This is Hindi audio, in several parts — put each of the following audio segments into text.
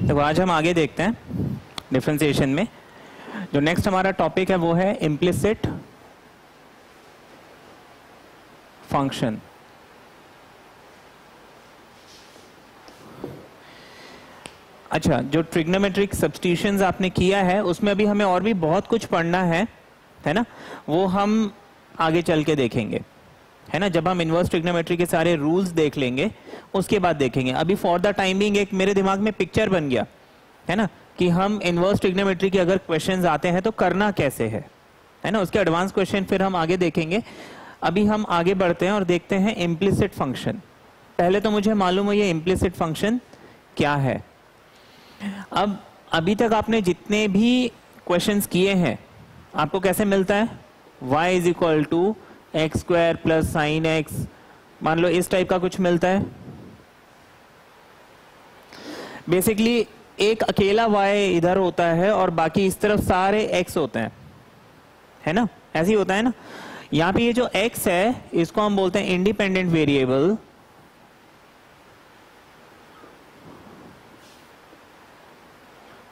तो आज हम आगे देखते हैं डिफरेंशिएशन में। जो नेक्स्ट हमारा टॉपिक है वो है इम्प्लिसिट फंक्शन। अच्छा, जो ट्रिग्नोमेट्रिक सब्स्टिट्यूशंस आपने किया है उसमें अभी हमें और भी बहुत कुछ पढ़ना है ना, वो हम आगे चल के देखेंगे, है ना। जब हम इनवर्स ट्रिग्नोमेट्री के सारे रूल्स देख लेंगे उसके बाद देखेंगे। अभी फॉर द टाइम बिंग एक मेरे दिमाग में पिक्चर बन गया है ना, कि हम इनवर्स ट्रिग्नोमेट्री के अगर क्वेश्चंस आते हैं तो करना कैसे है ना। उसके एडवांस क्वेश्चन फिर हम आगे देखेंगे। अभी हम आगे बढ़ते हैं और देखते हैं इम्प्लिसिट फंक्शन। पहले तो मुझे मालूम है ये इम्प्लिसिट फंक्शन क्या है। अब अभी तक आपने जितने भी क्वेश्चंस किए हैं आपको कैसे मिलता है, y is equal to x square plus sine x, मान लो इस टाइप का कुछ मिलता है। बेसिकली एक अकेला y इधर होता है और बाकी इस तरफ सारे x होते हैं, है ना, ऐसे ही होता है ना। यहां पे ये जो x है इसको हम बोलते हैं इंडिपेंडेंट वेरिएबल,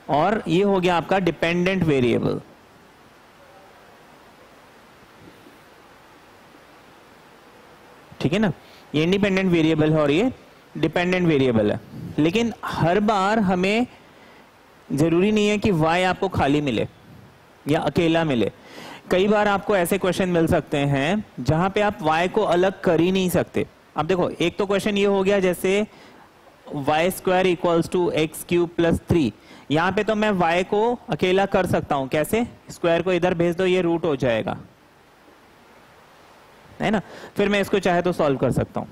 और ये हो गया आपका डिपेंडेंट वेरिएबल। ठीक है ना, ये इंडिपेंडेंट वेरिएबल है और ये डिपेंडेंट वेरिएबल है। लेकिन हर बार हमें जरूरी नहीं है कि y आपको खाली मिले या अकेला मिले। कई बार आपको ऐसे क्वेश्चन मिल सकते हैं जहां पे आप y को अलग कर ही नहीं सकते। अब देखो, एक तो क्वेश्चन ये हो गया जैसे y square equals to x cube plus 3। यहां पे तो मैं y को अकेला कर सकता हूं, कैसे, स्क्वायर को इधर भेज दो, ये रूट हो जाएगा, है ना, फिर मैं इसको चाहे तो सॉल्व कर सकता हूं।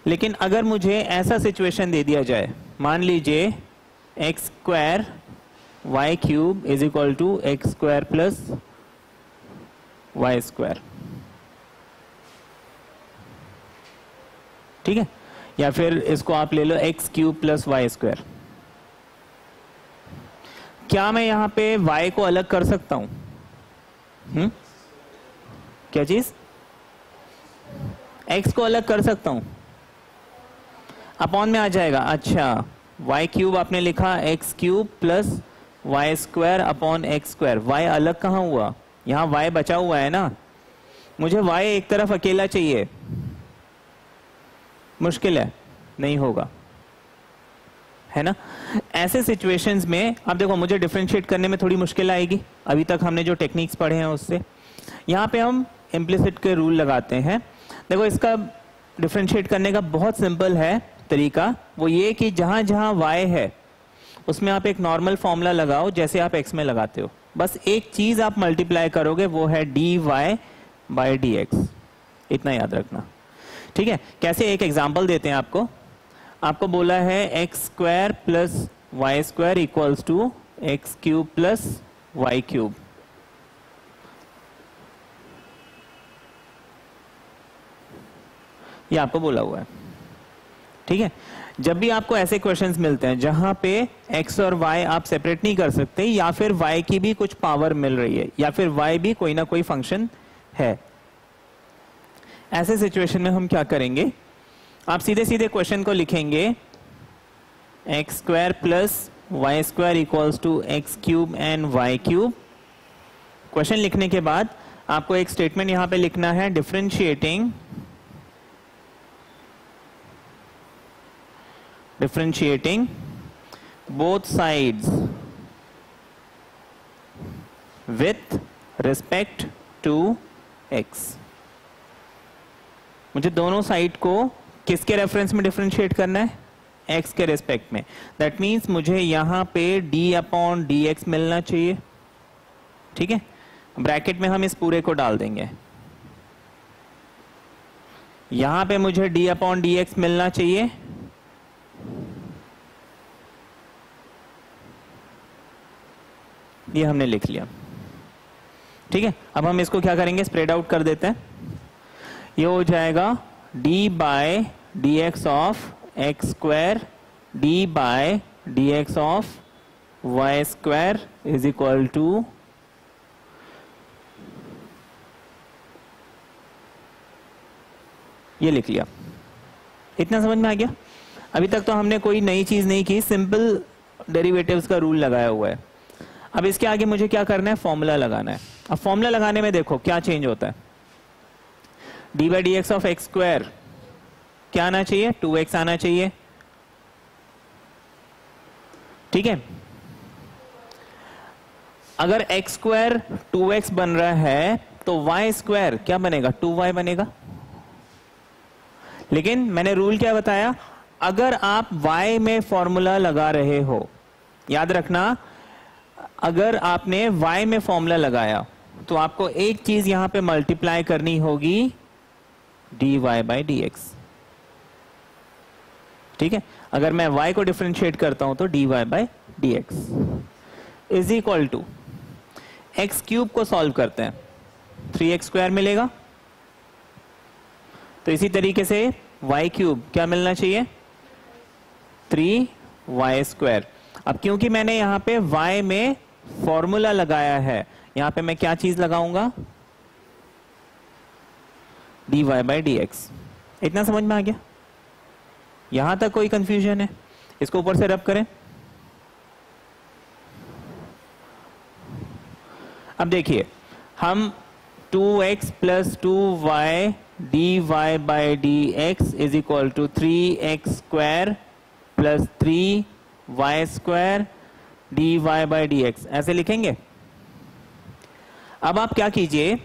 लेकिन अगर मुझे ऐसा सिचुएशन दे दिया जाए, मान लीजिए x square y cube is equal to x square plus y square, ठीक है, या फिर इसको आप ले लो x cube plus y square. क्या मैं यहां पे y को अलग कर सकता हूं? क्या चीज, x को अलग कर सकता हूं, अपॉन में आ जाएगा। अच्छा, y क्यूब आपने लिखा x cube plus y square upon x square, y अलग कहां हुआ, यहां y बचा हुआ है ना। मुझे y एक तरफ अकेला चाहिए, मुश्किल है, नहीं होगा, है ना। ऐसे सिचुएशंस में अब देखो मुझे डिफरेंशिएट करने में थोड़ी मुश्किल आएगी, अभी तक हमने जो टेक्निक्स पढ़े हैं उससे। यहाँ पे हम इम्प्लिसिट के रूल लगाते हैं। देखो, इसका डिफरेंशिएट करने का बहुत सिंपल है तरीका, वो ये कि जहां जहां y है उसमें आप एक नॉर्मल फॉर्मूला लगाओ जैसे आप x में लगाते हो। बस एक चीज आप मल्टीप्लाई करोगे, वो है dy बाय dx, इतना याद रखना, ठीक है। कैसे, एक एग्जांपल देते हैं आपको। आपको बोला है x square plus y square equals to x cube plus y cube. ये आपको बोला हुआ है, ठीक है। जब भी आपको ऐसे क्वेश्चंस मिलते हैं जहां पे x और y आप सेपरेट नहीं कर सकते, या फिर y की भी कुछ पावर मिल रही है, या फिर y भी कोई ना कोई फंक्शन है, ऐसे सिचुएशन में हम क्या करेंगे, आप सीधे सीधे क्वेश्चन को लिखेंगे x square plus y square equals to x cube and y cube. Question लिखने के बाद आपको एक स्टेटमेंट यहां पे लिखना है, differentiating both sides with respect to x. मुझे दोनों साइड को किसके रेफरेंस में डिफरेंशिएट करना है, x के रेस्पेक्ट में। दैट मीन्स मुझे यहां पे d अपॉन dx मिलना चाहिए, ठीक है। ब्रैकेट में हम इस पूरे को डाल देंगे, यहां पे मुझे d अपॉन dx मिलना चाहिए, ये हमने लिख लिया, ठीक है। अब हम इसको क्या करेंगे, स्प्रेड आउट कर देते हैं। ये हो जाएगा d by d x of x square d by d x of y square is equal to ये लिख लिया। इतना समझ में आ गया। अभी तक तो हमने कोई नई चीज नहीं की, सिंपल डेरिवेटिव्स का रूल लगाया हुआ है। अब इसके आगे मुझे क्या करना है, फॉर्मूला लगाना है। अब फॉर्मूला लगाने में देखो क्या चेंज होता है, D by d x of x square क्या आना चाहिए, 2x आना चाहिए, ठीक है। अगर एक्स स्क्वायर 2x बन रहा है तो y स्क्वायर क्या बनेगा, 2y बनेगा। लेकिन मैंने रूल क्या बताया, अगर आप y में फॉर्मूला लगा रहे हो, याद रखना अगर आपने y में फॉर्मूला लगाया तो आपको एक चीज यहां पे मल्टीप्लाई करनी होगी dy बाई डी एक्स, ठीक है। अगर मैं y को डिफरेंशिएट करता हूं तो dy by d x is equal to x cube को सॉल्व करते हैं 3x स्क्वायर मिलेगा, तो इसी तरीके से y क्यूब क्या मिलना चाहिए 3y स्क्वायर। अब क्योंकि मैंने यहां पे y में फॉर्मूला लगाया है, यहां पे मैं क्या चीज लगाऊंगा, dy बाई डी एक्स। इतना समझ में आ गया, यहां तक कोई कंफ्यूजन है, इसको ऊपर से रब करें। अब देखिए हम 2x plus 2y dy by d x is equal to 3x square plus 3y square dy by d x ऐसे लिखेंगे। अब आप क्या कीजिए,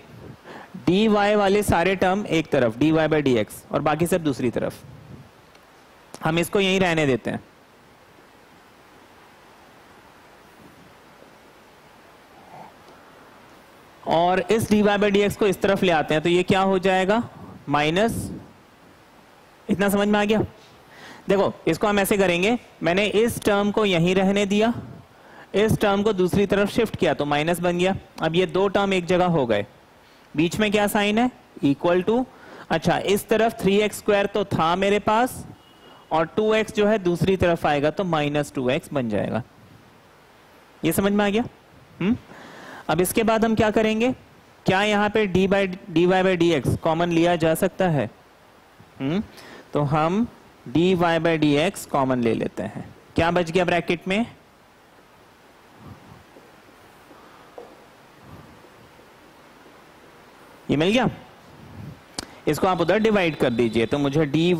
dy वाले सारे टर्म एक तरफ dy बाई डी एक्स और बाकी सब दूसरी तरफ, हम इसको यहीं रहने देते हैं। और इस dy बाई डी एक्स को इस तरफ ले आते हैं तो ये क्या हो जाएगा माइनस, इतना समझ में आ गया। देखो इसको हम ऐसे करेंगे, मैंने इस टर्म को यहीं रहने दिया, इस टर्म को दूसरी तरफ शिफ्ट किया तो माइनस बन गया। अब ये दो टर्म एक जगह हो गए, बीच में क्या साइन है, इक्वल टू। अच्छा इस तरफ 3x स्क्वायर तो था मेरे पास और 2x जो है दूसरी तरफ आएगा तो माइनस 2x बन जाएगा। ये समझ में आ गया। अब इसके बाद हम क्या करेंगे, क्या यहाँ पे dy by d x common लिया जा सकता है, तो हम dy by d x common ले लेते हैं। क्या बच गया ब्रैकेट में, ये मिल गया। इसको आप उधर डिवाइड कर दीजिए तो मुझे dy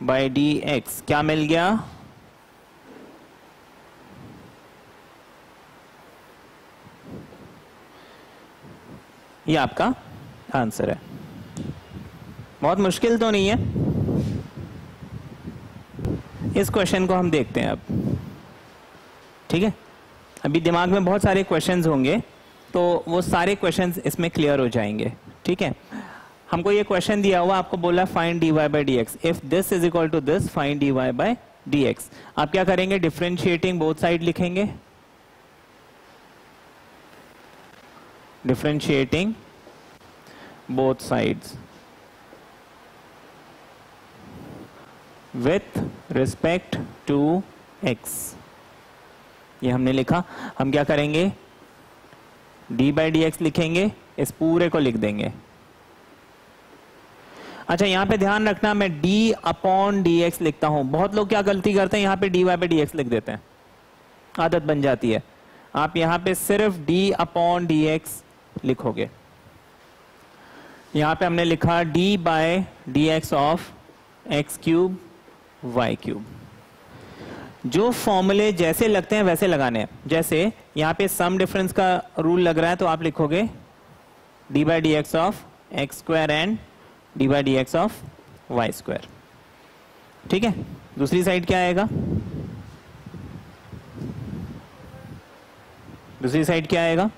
बाई डी एक्स क्या मिल गया, ये आपका आंसर है। बहुत मुश्किल तो नहीं है। इस क्वेश्चन को हम देखते हैं अब, ठीक है। अभी दिमाग में बहुत सारे क्वेश्चंस होंगे तो वो सारे क्वेश्चंस इसमें क्लियर हो जाएंगे, ठीक है। हमको ये क्वेश्चन दिया हुआ, आपको बोला find dy by d x, if this is equal to this find dy by d x. आप क्या करेंगे, डिफरेंशिएटिंग बोथ साइड लिखेंगे, differentiating both sides with respect to x। ये हमने लिखा। हम क्या करेंगे, dy बाई डी एक्स लिखेंगे, इस पूरे को लिख देंगे। अच्छा यहां पे ध्यान रखना, मैं d अपॉन डी एक्स लिखता हूं। बहुत लोग क्या गलती करते हैं, यहां पे dy बाई डी एक्स लिख देते हैं, आदत बन जाती है। आप यहां पे सिर्फ d अपॉन डी एक्स लिखोगे। यहां पे हमने लिखा d by d x of x cube y cube. जो फॉर्मूले जैसे लगते हैं वैसे लगाने हैं। जैसे यहां पे सम डिफरेंस का रूल लग रहा है तो आप लिखोगे d by d x of x square and d by d x of y square, ठीक है। दूसरी साइड क्या आएगा, दूसरी साइड क्या आएगा,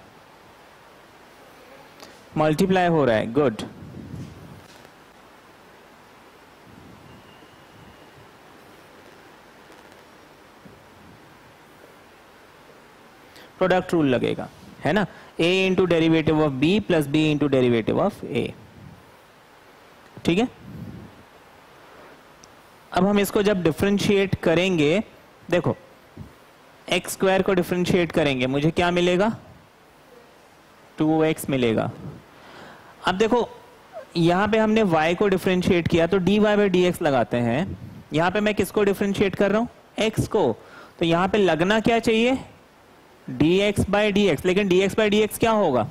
मल्टीप्लाई हो रहा है, गुड। प्रोडक्ट रूल लगेगा, है ना, a into derivative of b plus b into derivative of a, ठीक है। अब हम इसको जब डिफरेंशिएट करेंगे, देखो एक्स स्क्वायर को डिफरेंशिएट करेंगे, मुझे क्या मिलेगा, 2x मिलेगा। अब देखो यहां पे हमने y को डिफरेंशिएट किया तो dy बाई डी एक्स लगाते हैं। यहां पे मैं किसको डिफरेंशिएट कर रहा हूं, x को, तो यहां पे लगना क्या चाहिए, dx बाई dx, लेकिन dx बाई dx क्या होगा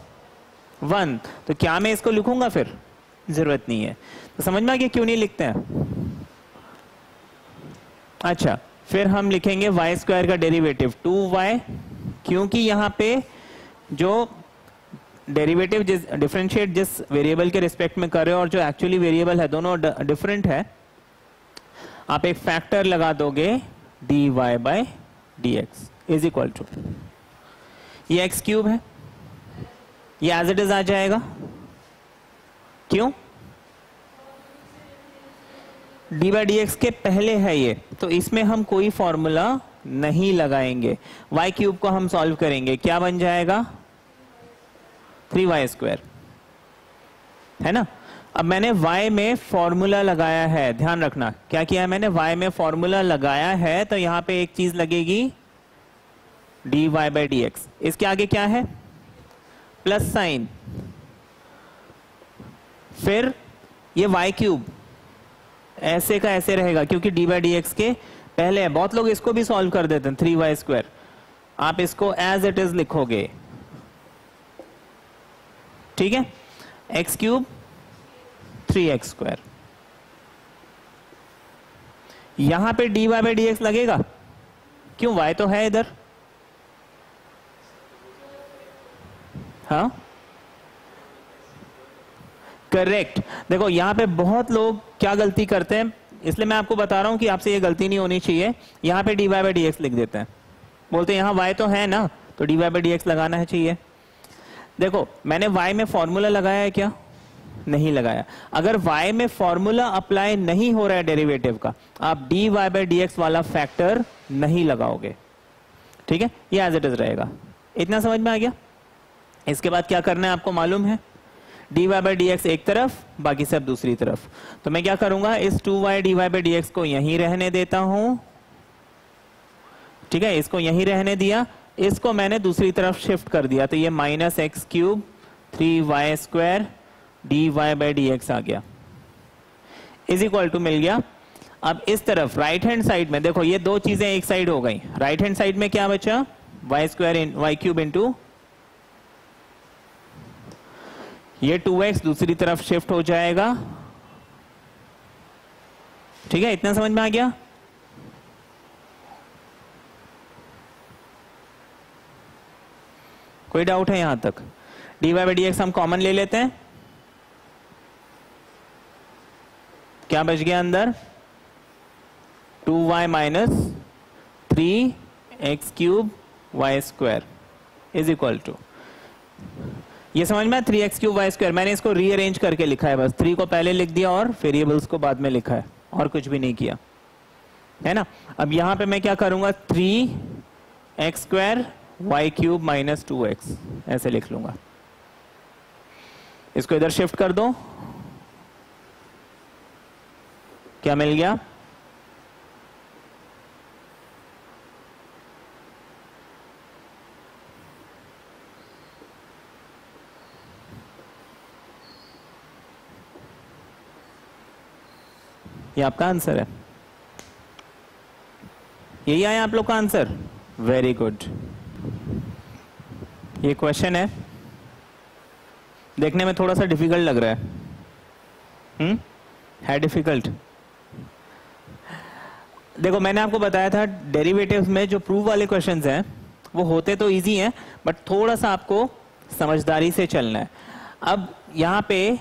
1, तो क्या मैं इसको लिखूंगा, फिर जरूरत नहीं है। तो समझ में आ गया क्यों नहीं लिखते हैं। अच्छा, फिर हम लिखेंगे वाई स्क्वायर का डेरिवेटिव 2y, क्योंकि यहां पे जो डेरिवेटिव डिफरेंशिएट जिस वेरिएबल के रिस्पेक्ट में कर रहे हो और जो एक्चुअली वेरिएबल है दोनों डिफरेंट है, आप एक फैक्टर लगा दोगे dy by dx is equal to, ये एक्स क्यूब है, ये एज इट इज आ जाएगा। क्यों, डी बाई डी एक्स के पहले है ये, तो इसमें हम कोई फॉर्मूला नहीं लगाएंगे। y क्यूब को हम सॉल्व करेंगे, क्या बन जाएगा 3y स्क्वायर, है ना। अब मैंने y में फॉर्मूला लगाया है, ध्यान रखना क्या किया है मैंने, y में फॉर्मूला लगाया है, तो यहां पे एक चीज लगेगी dy बाई डी एक्स, इसके आगे क्या है प्लस साइन, फिर ये y क्यूब ऐसे का ऐसे रहेगा क्योंकि डी बाई डी एक्स के पहले है। बहुत लोग इसको भी सॉल्व कर देते हैं 3y स्क्वायर, आप इसको एज इट इज लिखोगे, ठीक है, एक्स क्यूब 3x स्क्वायर, यहां पे dy बाई डी एक्स लगेगा, क्यों y तो है इधर, हाँ करेक्ट। देखो यहां पे बहुत लोग क्या गलती करते हैं, इसलिए मैं आपको बता रहा हूं कि आपसे ये गलती नहीं होनी चाहिए। यहां पे dy बाई डी एक्स लिख देते हैं, बोलते हैं यहां y तो है ना, तो dy बाई डी एक्स लगाना है चाहिए। देखो मैंने y में फॉर्मूला लगाया है क्या, नहीं लगाया। अगर y में फॉर्मूला अप्लाई नहीं हो रहा है डेरिवेटिव का, आप dy बाई डी एक्स वाला फैक्टर नहीं लगाओगे, ठीक है, ये एज इट इज रहेगा। इतना समझ में आ गया। इसके बाद क्या करना है आपको मालूम है, dy बाई डी एक्स एक तरफ, बाकी सब दूसरी तरफ। तो मैं क्या करूंगा, इस 2y dy by d x को यहीं रहने देता हूं, ठीक है, इसको यहीं रहने दिया, इसको मैंने दूसरी तरफ शिफ्ट कर दिया, तो ये minus x cube 3y square dy by d x आ गया, इज इक्वल टू मिल गया। अब इस तरफ राइट हैंड साइड में देखो, ये दो चीजें एक साइड हो गई, राइट हैंड साइड में क्या बचा, y स्क्वायर इन y क्यूब इंटू ये 2x दूसरी तरफ शिफ्ट हो जाएगा, ठीक है, इतना समझ में आ गया। कोई डाउट है यहां तक, dy बाई डी एक्स हम कॉमन ले लेते हैं, क्या बच गया अंदर 2y minus 3x cube y square is equal to, ये समझ में 3x क्यूब y स्क्वायर, मैंने इसको रीअरेंज करके लिखा है, बस 3 को पहले लिख दिया और वेरिएबल्स को बाद में लिखा है, और कुछ भी नहीं किया, है ना। अब यहां पे मैं क्या करूंगा, 3x square y cube minus 2x ऐसे लिख लूंगा, इसको इधर शिफ्ट कर दो, क्या मिल गया, ये आपका आंसर है, यही आया आप लोग का आंसर, वेरी गुड। ये क्वेश्चन देखने में थोड़ा सा डिफिकल्ट लग रहा है डिफिकल्ट। देखो मैंने आपको बताया था डेरिवेटिव्स में जो प्रूफ वाले क्वेश्चंस हैं वो होते तो इजी हैं, बट थोड़ा सा आपको समझदारी से चलना है। अब यहां पे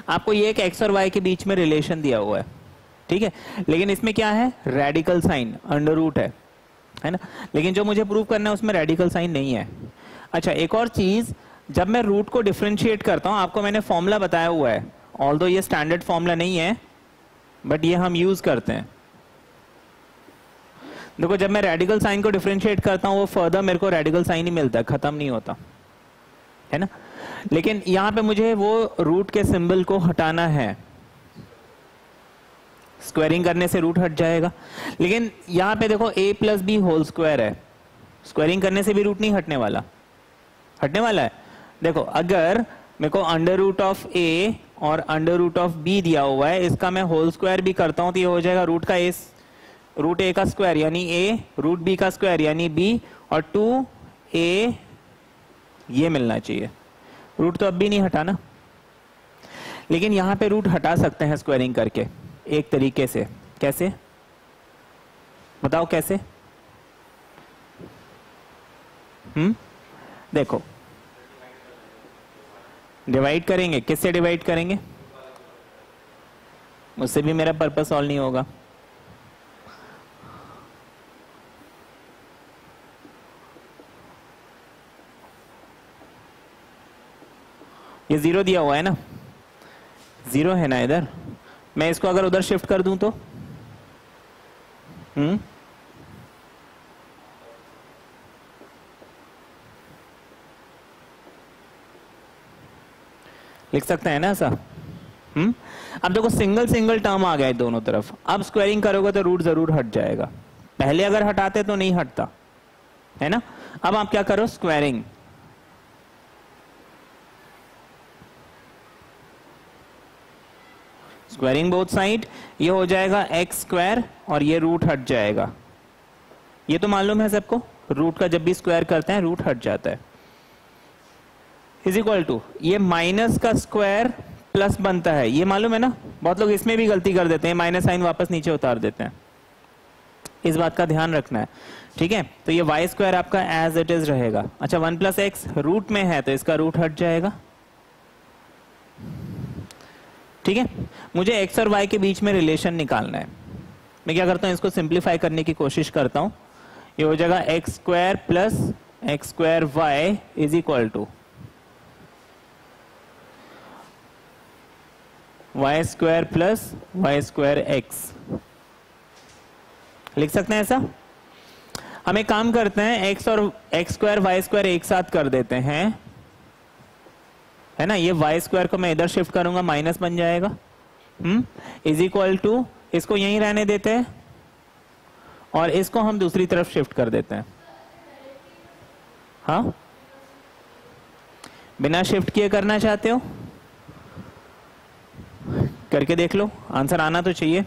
आपको ये एक एक्स और वाई के बीच में रिलेशन दिया हुआ है, ठीक है, लेकिन इसमें क्या है, रेडिकल साइन अंडर रूट है ना, लेकिन जो मुझे प्रूव करना है उसमें रेडिकल साइन नहीं है। अच्छा एक और चीज, जब मैं रूट को डिफरेंशिएट करता हूं, आपको मैंने फॉर्मूला बताया हुआ है, ऑल्दो ये स्टैंडर्ड फॉर्मूला नहीं है बट ये हम यूज करते हैं। देखो जब मैं रेडिकल साइन को डिफरेंशिएट करता हूं वो फर्दर मेरे को रेडिकल साइन ही मिलता है, खत्म नहीं होता, है ना। लेकिन यहां पे मुझे वो रूट के सिंबल को हटाना है, स्क्वायरिंग करने से रूट हट जाएगा, लेकिन यहां पे देखो a plus b whole square है, स्क्वायरिंग करने से भी रूट नहीं हटने वाला, हटने वाला है। देखो अगर मेरे को अंडर रूट ऑफ a और अंडर रूट ऑफ b दिया हुआ है, इसका मैं होल स्क्वायर भी करता हूं तो ये हो जाएगा रूट का a रूट ए का स्क्वायर यानी ए, रूट बी का स्क्वायर यानी बी, और 2a ये मिलना चाहिए। रूट तो अब भी नहीं हटाना, लेकिन यहां पे रूट हटा सकते हैं स्क्वायरिंग करके एक तरीके से। कैसे बताओ कैसे? देखो डिवाइड करेंगे, किससे डिवाइड करेंगे? उससे भी मेरा पर्पस सॉल्व नहीं होगा। ये 0 दिया हुआ है ना, 0 है ना इधर। मैं इसको अगर उधर शिफ्ट कर दूं तो लिख सकते हैं ना ऐसा। अब देखो सिंगल सिंगल टर्म आ गया है दोनों तरफ, अब स्क्वायरिंग करोगे तो रूट जरूर हट जाएगा। पहले अगर हटाते तो नहीं हटता, है ना। अब आप क्या करो, स्क्वायरिंग। स्क्वायरिंग बोथ साइड, ये हो जाएगा एक्स स्क्वायर और ये रूट हट जाएगा। ये तो मालूम है सबको, रूट का जब भी स्क्वायर करते हैं रूट हट जाता है। इज इक्वल टू ये माइनस का स्क्वायर प्लस बनता है, ये मालूम है ना। बहुत लोग इसमें भी गलती कर देते हैं, माइनस साइन वापस नीचे उतार देते हैं, इस बात का ध्यान रखना है, ठीक है। तो ये वाई स्क्वायर आपका एज इट इज रहेगा। अच्छा 1 प्लस एक्स रूट में है तो इसका रूट हट जाएगा, ठीक है। मुझे एक्स और वाई के बीच में रिलेशन निकालना है। मैं क्या करता हूं, इसको सिंप्लीफाई करने की कोशिश करता हूं। ये हो जाएगा x square plus x square y is equal to y square plus y square x. लिख सकते हैं ऐसा। हम एक काम करते हैं, एक्स और एक्स स्क्वायर वाई स्क्वायर एक साथ कर देते हैं, है ना। ये वाई स्क्वायर को मैं इधर शिफ्ट करूंगा, माइनस बन जाएगा। इज इक्वल टू इसको यहीं रहने देते हैं और इसको हम दूसरी तरफ शिफ्ट कर देते हैं। हाँ, बिना शिफ्ट किए करना चाहते हो करके देख लो, आंसर आना तो चाहिए,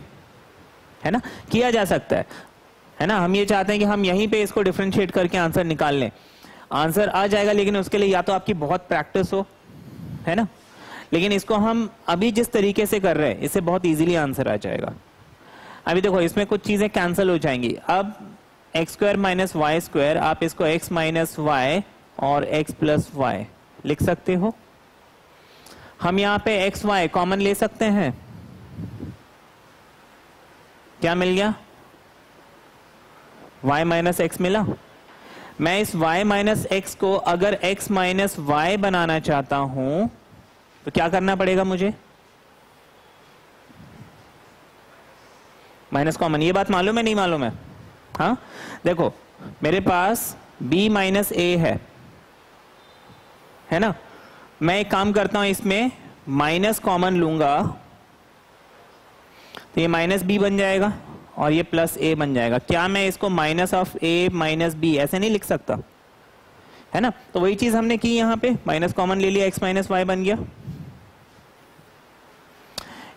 है ना। किया जा सकता है ना। हम ये चाहते हैं कि हम यहीं पे इसको डिफरेंशिएट करके आंसर निकाल लें, आंसर आ जाएगा, लेकिन उसके लिए या तो आपकी बहुत प्रैक्टिस हो, है ना। लेकिन इसको हम अभी जिस तरीके से कर रहे हैं इससे बहुत इजीली आंसर आ जाएगा। अभी देखो इसमें कुछ चीजें कैंसिल हो जाएंगी। अब x square minus y square, आप इसको एक्स माइनस वाई और एक्स प्लस वाई लिख सकते हो। हम यहाँ पे एक्स वाई कॉमन ले सकते हैं, क्या मिल गया, y माइनस एक्स मिला। मैं इस y माइनस एक्स को अगर x माइनस वाई बनाना चाहता हूं तो क्या करना पड़ेगा मुझे, माइनस कॉमन। ये बात मालूम है नहीं मालूम है? हाँ देखो मेरे पास b माइनस ए है ना। मैं एक काम करता हूं, इसमें माइनस कॉमन लूंगा तो ये माइनस बी बन जाएगा और ये प्लस ए बन जाएगा। क्या मैं इसको minus of a minus b ऐसे नहीं लिख सकता, है ना। तो वही चीज हमने की यहाँ पे, माइनस कॉमन ले लिया, एक्स माइनस वाई बन गया।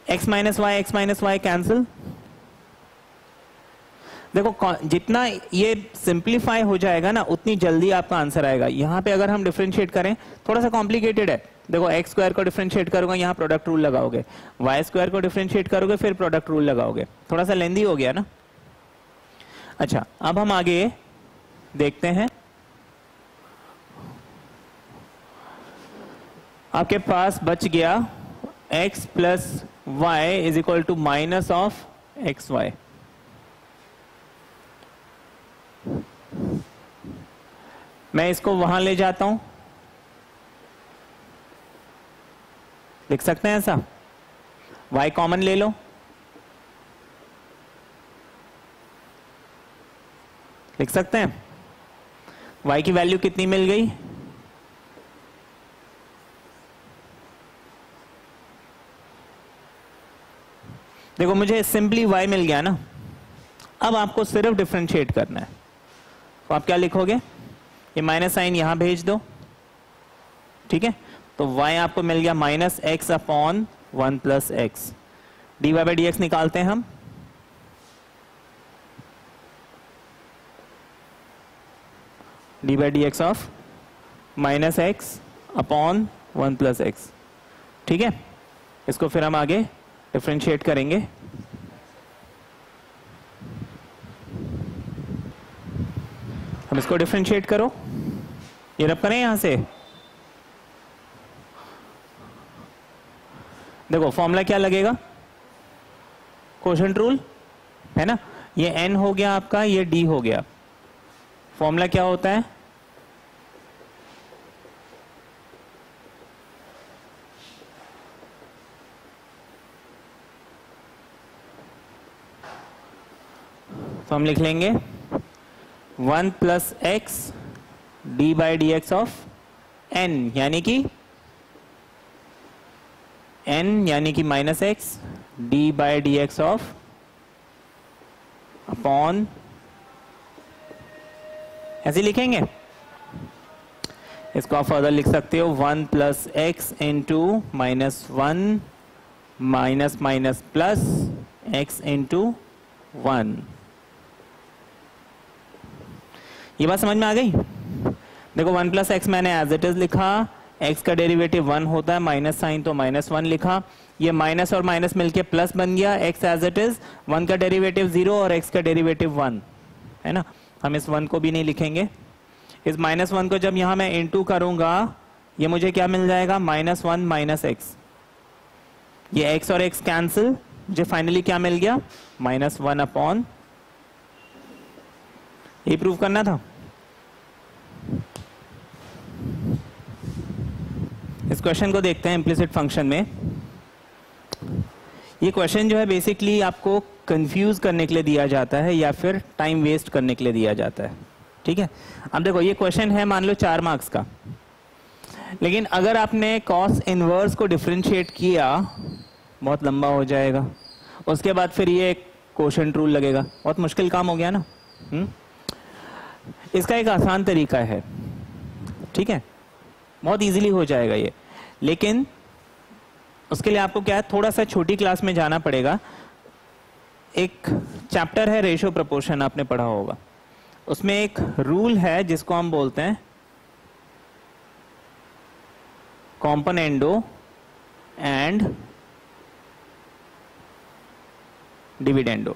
X minus y cancel. देखो जितना ये सिंप्लीफाई हो जाएगा ना उतनी जल्दी आपका आंसर आएगा। यहाँ पे अगर हम डिफरेंशिएट करें थोड़ा सा कॉम्प्लिकेटेड है। देखो एक्स स्क्वायर को डिफरेंशिएट करोगे यहाँ प्रोडक्ट रूल लगाओगे, वाई स्क्वायर को डिफरेंशिएट करोगे फिर प्रोडक्ट रूल लगाओगे, थोड़ा सा लेंदी हो गया ना। अच्छा अब हम आगे देखते हैं। आपके पास बच गया x plus y is equal to minus of x y. मैं इसको वहां ले जाता हूं, लिख सकते हैं ऐसा, y कॉमन ले लो, लिख सकते हैं। y की वैल्यू कितनी मिल गई, देखो मुझे सिंपली y मिल गया ना। अब आपको सिर्फ डिफरेंशिएट करना है, तो आप क्या लिखोगे, ये माइनस साइन यहां भेज दो, ठीक है। तो y आपको मिल गया minus x upon 1 plus x. dy by d x निकालते हैं हम, D by d x of minus x upon 1 plus x. ठीक है, इसको फिर हम आगे डिफ्रेंशिएट करेंगे। हम इसको डिफ्रेंशिएट करो, ये रब करें यहां से। देखो फॉर्मूला क्या लगेगा, कोशेंट रूल है ना। ये n हो गया आपका, ये d हो गया। फॉर्मूला क्या होता है, तो हम लिख लेंगे 1 plus x D by d x of n, यानी कि minus x D by d x of upon, ऐसे लिखेंगे। इसको आप फर्दर लिख सकते हो 1 plus x into minus 1 minus minus plus x into 1। ये बात समझ में आ गई। देखो 1 प्लस एक्स मैंने एज इट इज लिखा, x का डेरिवेटिव 1 होता है, माइनस साइन तो माइनस 1 लिखा, ये माइनस और माइनस मिलके प्लस बन गया, x एज इट इज, 1 का डेरिवेटिव 0 और x का डेरिवेटिव 1 है ना। हम इस 1 को भी नहीं लिखेंगे। इस माइनस 1 को जब यहां मैं इनटू करूंगा, ये मुझे क्या मिल जाएगा, माइनस 1 माइनस एक्स। ये x और x कैंसिल, मुझे फाइनली क्या मिल गया, माइनस 1 अपॉन, ये प्रूव करना था। इस क्वेश्चन को देखते हैं इम्प्लिसिट फंक्शन में। ये क्वेश्चन जो है बेसिकली आपको कंफ्यूज करने के लिए दिया जाता है या फिर टाइम वेस्ट करने के लिए दिया जाता है। ठीक है, अब देखो ये क्वेश्चन है मान लो 4 मार्क्स का, लेकिन अगर आपने कॉस इनवर्स को डिफरेंशिएट किया, बहुत लंबा हो जाएगा, उसके बाद फिर ये कोशेंट रूल लगेगा, बहुत मुश्किल काम हो गया ना। इसका एक आसान तरीका है, ठीक है, बहुत इजीली हो जाएगा ये, लेकिन उसके लिए आपको क्या है, थोड़ा सा छोटी क्लास में जाना पड़ेगा। एक चैप्टर है रेशियो प्रोपोर्शन, आपने पढ़ा होगा, उसमें एक रूल है जिसको हम बोलते हैं कॉम्पोनेंडो एंड डिविडेंडो।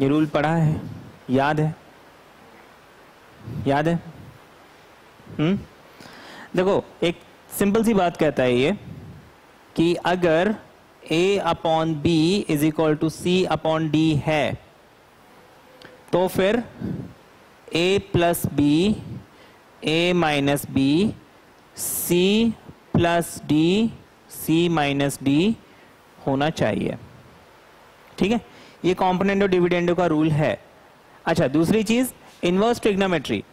ये रूल पढ़ा है, याद है, याद है। देखो एक सिंपल सी बात कहता है ये कि अगर a upon b is equal to c upon d है, तो फिर a plus b, a minus b, c plus d, c minus d होना चाहिए। ठीक है, ये कॉम्पोनेंडो डिविडेंडो का रूल है। अच्छा, दूसरी चीज इनवर्स ट्रिग्नोमेट्री।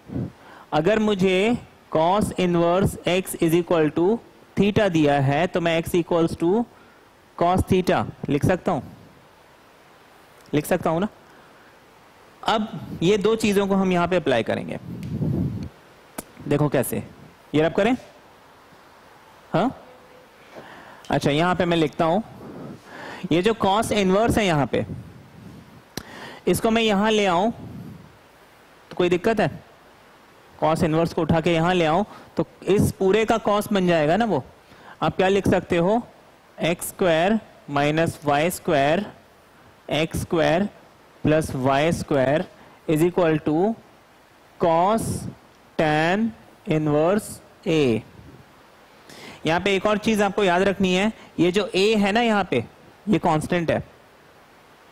अगर मुझे cos inverse x is equal to theta दिया है, तो मैं x equals to cos theta लिख सकता हूं, लिख सकता हूं ना। अब ये दो चीजों को हम यहां पे अप्लाई करेंगे। देखो कैसे, ये रब करें, हाँ। अच्छा, यहां पे मैं लिखता हूं, ये जो कॉस इनवर्स है यहां पे, इसको मैं यहां ले आऊं तो कोई दिक्कत है? कॉस इनवर्स को उठा के यहां ले आऊं तो इस पूरे का कॉस बन जाएगा ना वो। आप क्या लिख सकते हो, x square minus y square x square plus y square is equal to cos tan inverse a. यहां पे एक और चीज आपको याद रखनी है, ये जो ए है ना यहाँ पे, ये कांस्टेंट है,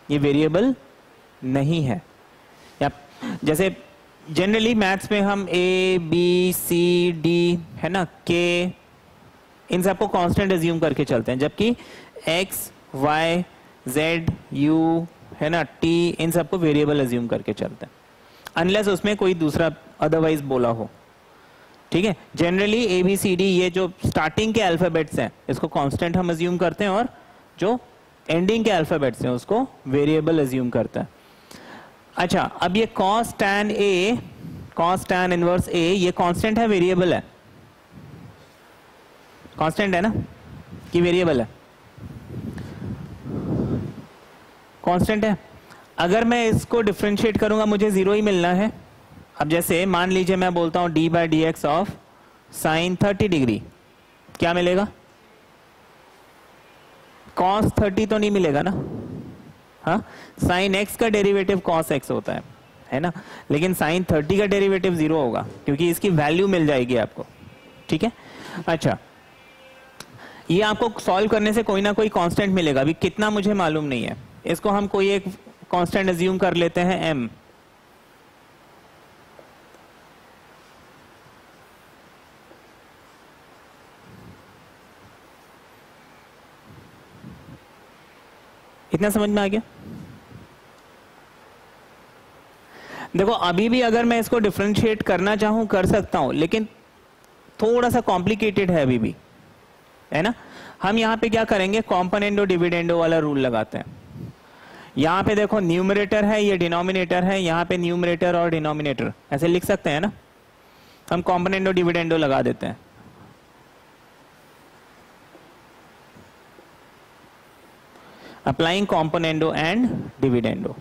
ये वेरिएबल नहीं है। या जैसे जनरली मैथ्स में हम ए बी सी डी है ना, के, इन सबको कांस्टेंट एज्यूम करके चलते हैं, जबकि एक्स वाई जेड यू है ना, टी, इन सबको वेरिएबल एज्यूम करके चलते हैं, अनलेस उसमें कोई दूसरा अदरवाइज बोला हो। ठीक है, generally a b c d ये जो स्टार्टिंग के अल्फाबेट्स हैं इसको कांस्टेंट हम एज्यूम करते हैं, और जो एंडिंग के अल्फाबेट्स हैं उसको वेरिएबल एज्यूम करते हैं। अच्छा, अब ये cos tan A, cos tan inverse ए, ये कांस्टेंट है, वेरिएबल है? कांस्टेंट है ना कि वेरिएबल है? कांस्टेंट है। अगर मैं इसको डिफरेंशिएट करूंगा मुझे 0 ही मिलना है। अब जैसे मान लीजिए मैं बोलता हूं D by d x of sine 30 degree, क्या मिलेगा? कॉस 30 तो नहीं मिलेगा ना, हाँ, साइन एक्स का डेरिवेटिव कॉस एक्स होता है ना, लेकिन साइन 30 का डेरिवेटिव 0 होगा क्योंकि इसकी वैल्यू मिल जाएगी आपको, ठीक है। अच्छा, ये आपको सॉल्व करने से कोई ना कोई कांस्टेंट मिलेगा, अभी कितना मुझे मालूम नहीं है, इसको हम कोई एक कांस्टेंट अज्यूम कर लेते हैं m। इतना समझ में आ गया? देखो अभी भी अगर मैं इसको डिफरेंशिएट करना चाहूं कर सकता हूं, लेकिन थोड़ा सा कॉम्प्लिकेटेड है अभी भी, है ना। हम यहां पे क्या करेंगे, कॉम्पोनेंडो डिविडेंडो वाला रूल लगाते हैं। यहां पे देखो न्यूमरेटर है, ये डिनोमिनेटर है, यहां पे न्यूमरेटर और डिनोमिनेटर ऐसे लिख सकते हैं ना, हम कॉम्पोनेंडो डिविडेंडो लगा देते हैं। अप्लाइंग कॉम्पोनेंडो एंड डिविडेंडो,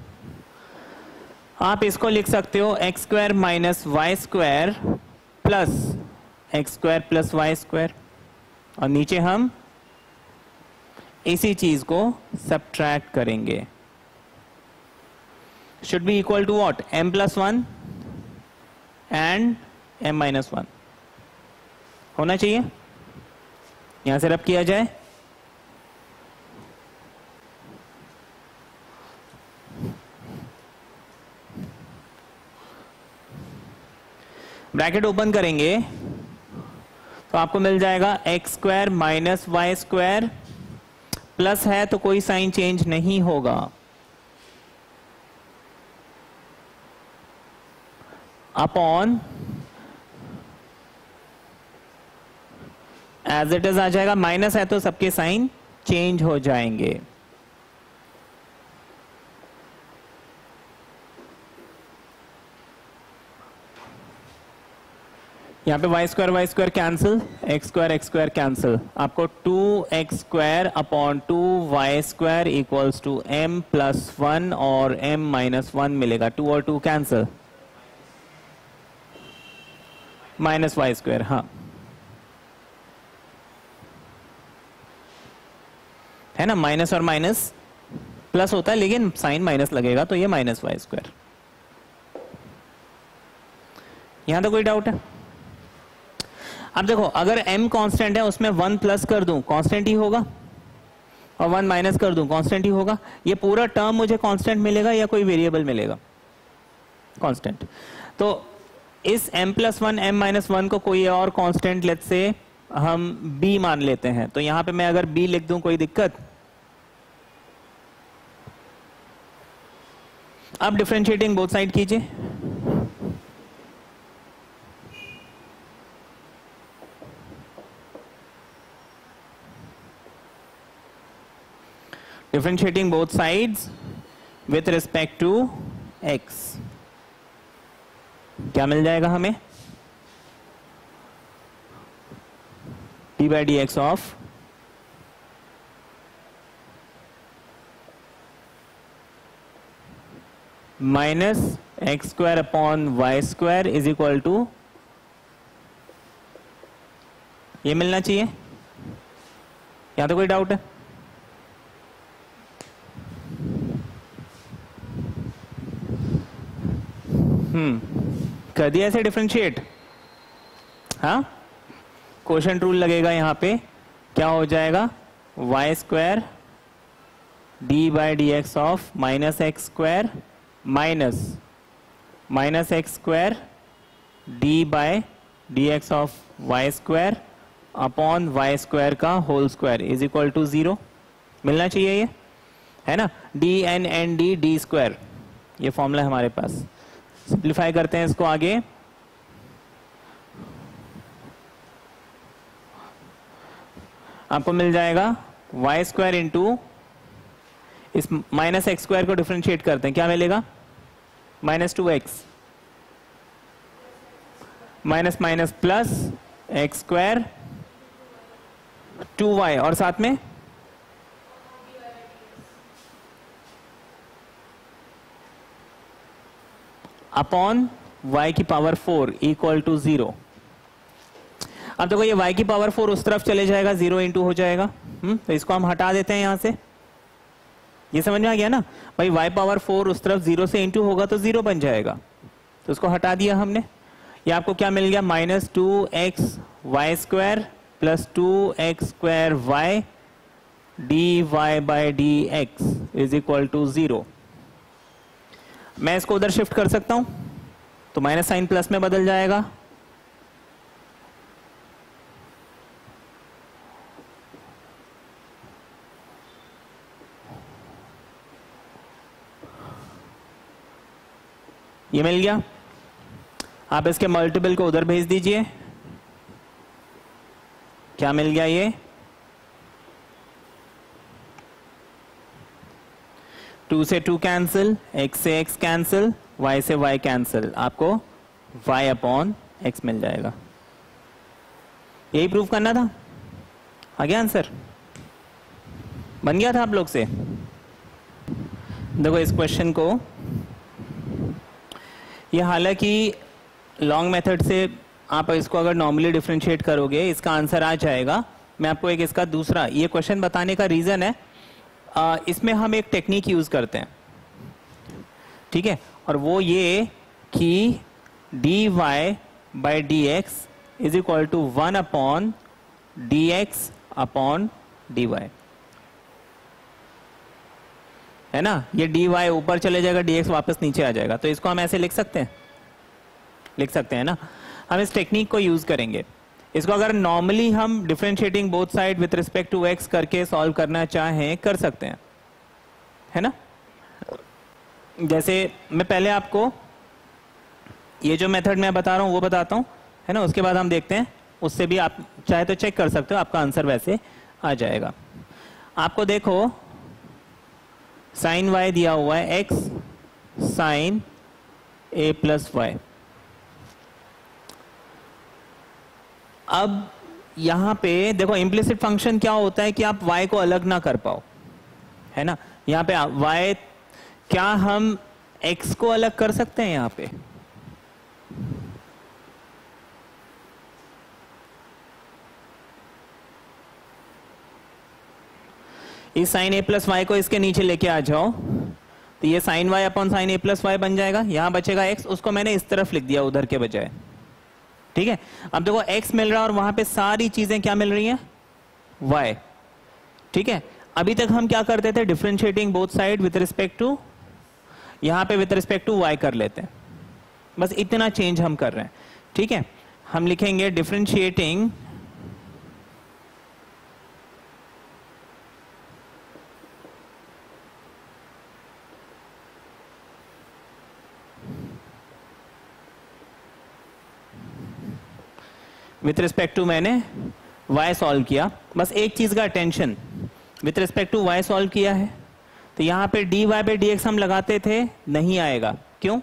आप इसको लिख सकते हो x square minus y square plus x square plus y square, और नीचे हम इसी चीज को सब्ट्रैक्ट करेंगे। Should be equal to what, m plus 1 and m minus 1 होना चाहिए। यहां से रब किया जाए, ब्रैकेट ओपन करेंगे तो आपको मिल जाएगा x square minus y square, plus है तो कोई साइन चेंज नहीं होगा, अपॉन एज इट इज आ जाएगा, माइनस है तो सबके साइन चेंज हो जाएंगे। यहाँ पे y square cancel, x square cancel, आपको 2x square upon 2y square equals to m plus 1 और m माइनस 1 मिलेगा। 2 और 2 कैंसिल, माइनस वाई स्क्वायर, हाँ है ना, माइनस और माइनस प्लस होता है लेकिन साइन माइनस लगेगा तो ये माइनस वाई स्क्वायर। यहां तो कोई डाउट है? अब देखो अगर m कांस्टेंट है उसमें 1 प्लस कर दूं कांस्टेंट ही होगा, और 1 माइनस कर दूं कांस्टेंट ही होगा। ये पूरा टर्म मुझे कांस्टेंट मिलेगा या कोई वेरिएबल मिलेगा? कांस्टेंट। तो इस m प्लस 1 m माइनस 1 को कोई और कांस्टेंट लेट्स से हम b मान लेते हैं, तो यहां पे मैं अगर b लिख दूं कोई दिक्कत? अब डिफरेंशिएटिंग बोथ साइड कीजिए, differentiating both sides with respect to x, क्या मिल जाएगा हमें? d by dx of minus x square upon y square is equal to, ये मिलना चाहिए। यहां तो कोई डाउट है? कर दिया ऐसे डिफरेंशिएट, हाँ, क्वोशंट रूल लगेगा यहां पे, क्या हो जाएगा? Y square d by d x of minus x square minus x square d by d x of y square upon y square का whole square is equal to 0 मिलना चाहिए, ये है ना। D n n d d square, ये फॉर्मूला है हमारे पास। सिंप्लीफाई करते हैं इसको आगे, आपको मिल जाएगा वाई स्क्वायर इंटू इस माइनस एक्स स्क्वायर को डिफरेंशिएट करते हैं, क्या मिलेगा? Minus 2x minus minus plus x square 2y और साथ में अपॉन y की पावर 4 इक्वल टू 0। अब देखो ये y की पावर 4 उस तरफ चले जाएगा, 0 इंटू हो जाएगा। तो इसको हम हटा देते हैं यहां से। ये समझ में आ गया ना भाई, y पावर 4 उस तरफ 0 से इंटू होगा तो 0 बन जाएगा, तो उसको हटा दिया हमने। ये आपको क्या मिल गया, -2x(y²) plus 2x²y dy by dx is equal to 0। मैं इसको उधर शिफ्ट कर सकता हूं, तो माइनस साइन प्लस में बदल जाएगा। ये मिल गया। आप इसके मल्टीपल को उधर भेज दीजिए, क्या मिल गया ये 2 से 2 कैंसिल, x से x कैंसिल, y से y कैंसिल, आपको y अपॉन x मिल जाएगा। यही प्रूव करना था, आ गया आंसर, बन गया था आप लोग से। देखो इस क्वेश्चन को, ये हालांकि लॉन्ग मेथड से आप इसको अगर नॉर्मली डिफरेंशिएट करोगे इसका आंसर आ जाएगा। मैं आपको एक इसका दूसरा ये क्वेश्चन बताने का रीजन है, इसमें हम एक टेक्निक यूज करते हैं, ठीक है, और वो ये कि dy by dx is equal to 1 upon dx upon dy, है ना। ये dy ऊपर चले जाएगा, dx वापस नीचे आ जाएगा, तो इसको हम ऐसे लिख सकते हैं ना। हम इस टेक्निक को यूज करेंगे। इसको अगर नॉर्मली हम differentiating both side with respect to x करके सॉल्व करना चाहें कर सकते हैं, है ना। जैसे मैं पहले आपको ये जो मेथड मैं बता रहा हूं वो बताता हूं, है ना, उसके बाद हम देखते हैं, उससे भी आप चाहे तो चेक कर सकते हो, आपका आंसर वैसे आ जाएगा। आपको देखो साइन y दिया हुआ है x sine a plus y। अब यहां पे देखो इम्प्लिसिट फंक्शन क्या होता है कि आप y को अलग ना कर पाओ, है ना। यहां पे y, क्या हम x को अलग कर सकते हैं यहां पे? इस साइन a प्लस वाई को इसके नीचे लेके आ जाओ, तो ये sine y upon sine a plus y बन जाएगा। यहां बचेगा x, उसको मैंने इस तरफ लिख दिया उधर के बजाय, ठीक है। अब देखो x मिल रहा है और वहां पे सारी चीजें क्या मिल रही हैं, y, ठीक है। अभी तक हम क्या करते थे, differentiating both side with respect to, यहां पे विथ रिस्पेक्ट टू y कर लेते हैं, बस इतना चेंज हम कर रहे हैं, ठीक है। हम लिखेंगे डिफरेंशिएटिंग विथ रिस्पेक्ट टू, मैंने y सॉल्व किया, बस एक चीज का attention, with respect to y solve किया है, तो यहां पे dy बाई dx हम लगाते थे, नहीं आएगा, क्यों?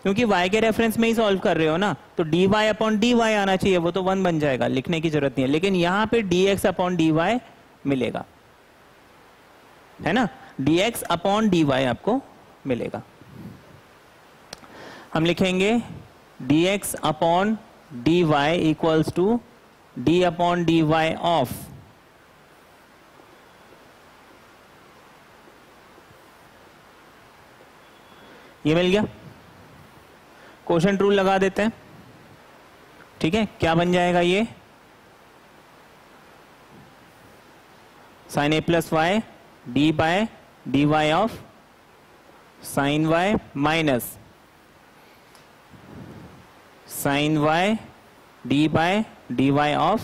क्योंकि y के रेफरेंस में ही सॉल्व कर रहे हो ना, तो dy अपॉन dy आना चाहिए, वो तो 1 बन जाएगा, लिखने की जरूरत नहीं है। लेकिन यहां पे dx अपॉन dy मिलेगा, है ना, dx अपॉन dy आपको मिलेगा। हम लिखेंगे dx upon dy equals to d upon dy of, ये मिल गया। क्वोशंट रूल लगा देते हैं, ठीक है। क्या बन जाएगा ये, sine a plus y d by d y of sine y minus sine y d by d y of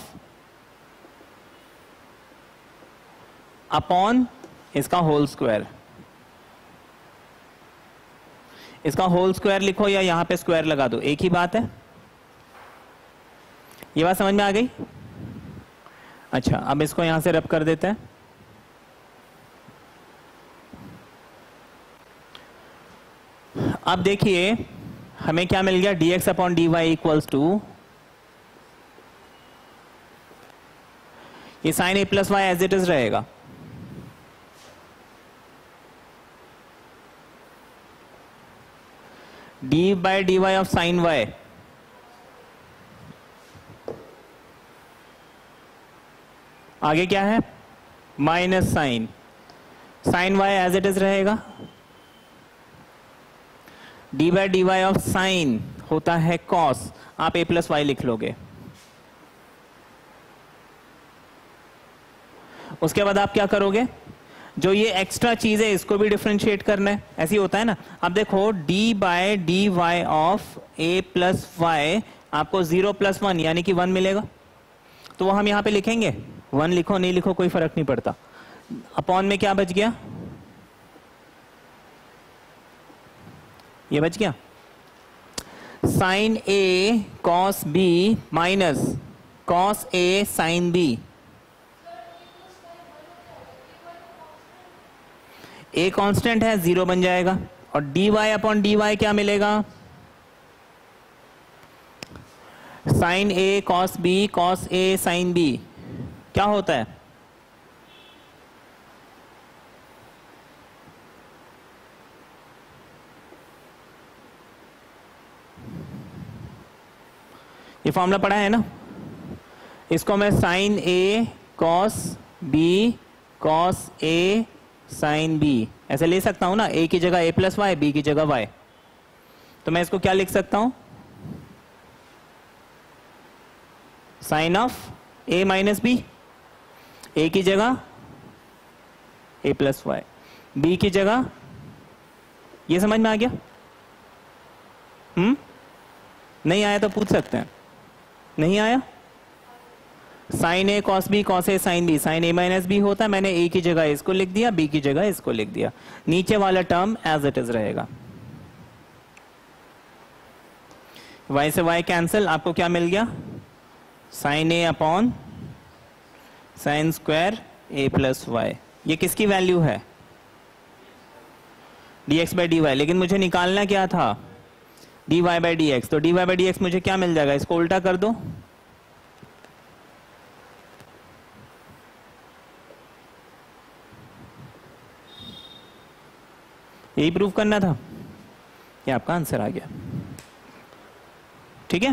upon इसका होल स्क्वायर। इसका होल स्क्वायर लिखो या यहां पे स्क्वायर लगा दो, एक ही बात है। ये बात समझ में आ गई? अच्छा, अब इसको यहां से रब कर देते हैं। अब देखिए हमें क्या मिल गया, dx upon dy equals to, ये sine a plus y as it is रहेगा, d by d y of sine y, आगे क्या है minus sine, sine y as it is रहेगा, d by d y of sine होता है कॉस, आप ए प्लस वाई लिख लोगे। उसके बाद आप क्या करोगे, जो ये एक्स्ट्रा चीज है इसको भी डिफरेंशिएट करना है, ऐसे ही होता है ना। अब देखो d by d y of a plus y आपको 0 + 1 यानी कि 1 मिलेगा, तो वो हम यहां पे लिखेंगे, 1 लिखो नहीं लिखो कोई फर्क नहीं पड़ता। अपॉन में क्या बच गया, ये बच गया sine a cos b minus cos a sine b. A constant है 0 बन जाएगा, और d y upon d y क्या मिलेगा, sine a cos a sine b क्या होता है, ये फॉर्मूला पढ़ा है ना, इसको मैं sign a cos a sine B ऐसे ले सकता हूं ना, ए की जगह ए प्लस वाई, बी की जगह वाई, तो मैं इसको क्या लिख सकता हूं, sine of a minus b, a की जगह ए प्लस वाई, बी की जगह, ये समझ में आ गया? नहीं आया तो पूछ सकते हैं, नहीं आया? Sign a cos a sine B, sign A minus B होता है, मैंने ए की जगह इसको लिख दिया, बी की जगह इसको लिख दिया, नीचे वाला टर्म एज इट इज रहेगा, y से y कैंसिल, आपको क्या मिल गया, साइन ए अपॉन साइन स्क्वायर ए प्लस वाई। ये किसकी वैल्यू है, dx बाई डी वाई, लेकिन मुझे निकालना क्या था, dy बाई डी एक्स, तो dy बाई डी एक्स मुझे क्या मिल जाएगा, इसको उल्टा कर दो, यही प्रूव करना था, ये आपका आंसर आ गया। ठीक है।